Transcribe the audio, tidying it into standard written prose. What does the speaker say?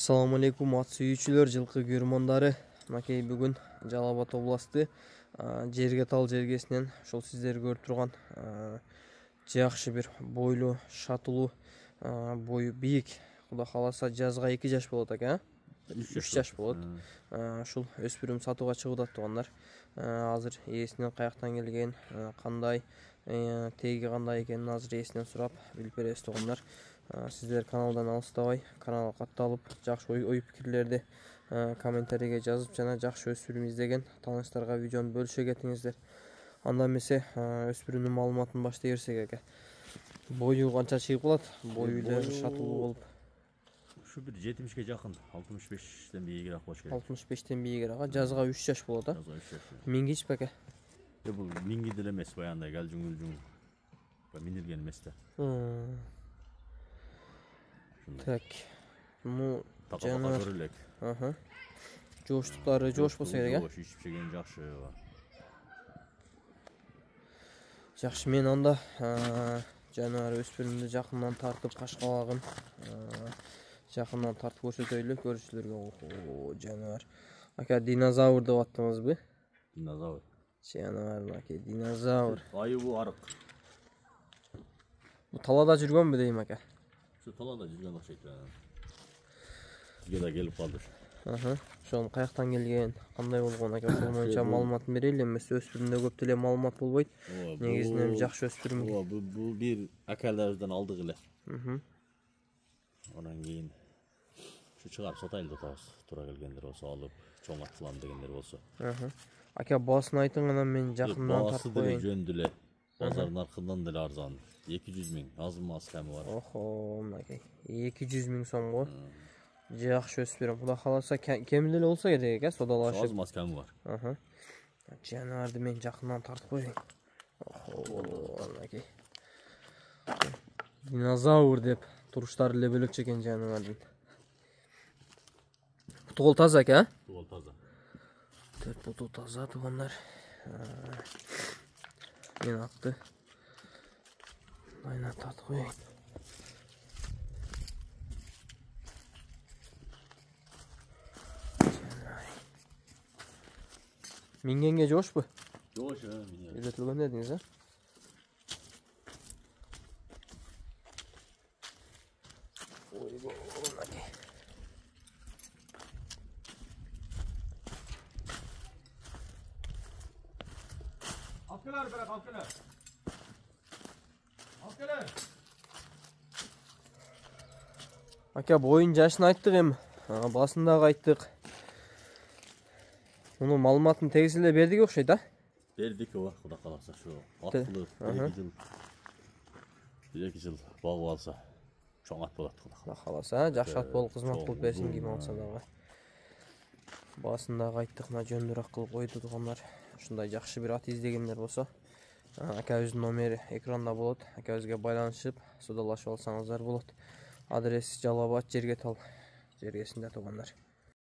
Assalamu alaikum ат сүйүүчүлөр, жылкы көрмөндөрү. Макей бүгүн Жалал Абад областы Жергетал жергесинен ошол сиздер көрүп турган жакшы бир бойлуу, шатылуу, бою бийик. Кудай кааласа жазга 2 жаш болот экен, 3 жаш болот. Ушул өспүрүм сатууга чыгып атат тугандар. Азыр ээсинен каяктан келген, кандай, теги кандай экенин азыр ээсинен сурап билип беребиз тугандар. Сиздер каналдан алыстабай, каналга катталып, жакшы ой пикирлерди комментарийге жазып, жана жакшы өспүрүм издеген тааныштарга видеону бөлүшө кетиңиздер. Анда эмесе өспүрүмдүн маалыматын баштай берсек эке. Бою канча чыгып калат? Бою эле шатылуу болуп. Şu bir 70'e yakın, 65'ten biyigirak boş gerek. 65'ten biyigirak, жазга 3 жаш болот, а? Жазга 3 жаш. Мингич беке? Bu mingi dil emes, bayanda gelcün. Minilgen emes de. Так. Ну, Tapa görülek. Aha. Joştuklары жош болсо керек, а? Жош, hiçbir şey gen jakşı var. Жакшы, мен анда жанагы өспүрүмдү жакындан тартып кашкалагын жакындан тартып көрсөтөйлү көрүүчүлөргө. Жанагы ака динозавр деп аттыңызбы? Dinozavr. Жанагы ака динозавр. Ayı bu arık. Bu talada жүргөнбү дейм ака? Şu talada жүргөн окшойт. Бизге келип калды. Ошол каяктан келген, кандай болгон ака, ошол боюнча маалыматын берели. Эмес өспүрүмдө көп деле маалымат болбойт. Негизинен жакшы өспүрүм. Bu bir akallardan aldık ile. Ondan keyin şu çıkarıp sataylı da tura kelgenler olsa alıp çoğun atılan degenler olsa. Aka baasını aytın, анан мен жакындан тартып коеюн. Baası dile jöndüle. Pazarın arkından dile arzan. 200 ming azınmaz kemi var. Oho, akai 200 ming so'mgo. Жакшы өспүрүм. Кудай кааласа кем деле болсо керек экен, содалашып. Azınmaz kemi var. Жанагарды мен жакындан тартып коеюн. Охо, аkai. Динозавр деп туруштары эле бөлөкчө экен жанагардын. Бутул таза экен, а? Butul taza. Төрт бутул таза тугандар. Мен атты. Айна тартып коеюн. Мингенге жошпу? Жош, minge. Үйрөтүлгөн дедиңиз, а? Alkeler bırak, alkeler. Alkeler. Ака, боюн жашын айттык эми. Басын дагы айттык. Муну маалыматын тегиз эле бердик окшойт, а? Berdik o, Kuda kalasa şu atlı 2 yıl bağ alsa çoğun at bolat Kuda. Kuda kalasa, жакшы ат болуп кызмат кылып берсин ким алса дагы. Басын дагы айттык, мына жөндүрөк кылып койду тугандар. Ушундай жакшы бир ат издегендер болсо, акабыздын номери экранда болот. Акабызга байланышып, содалашып алсаңыздар болот. Адрес Жалал Абад Жергетал жергесинде тугандар.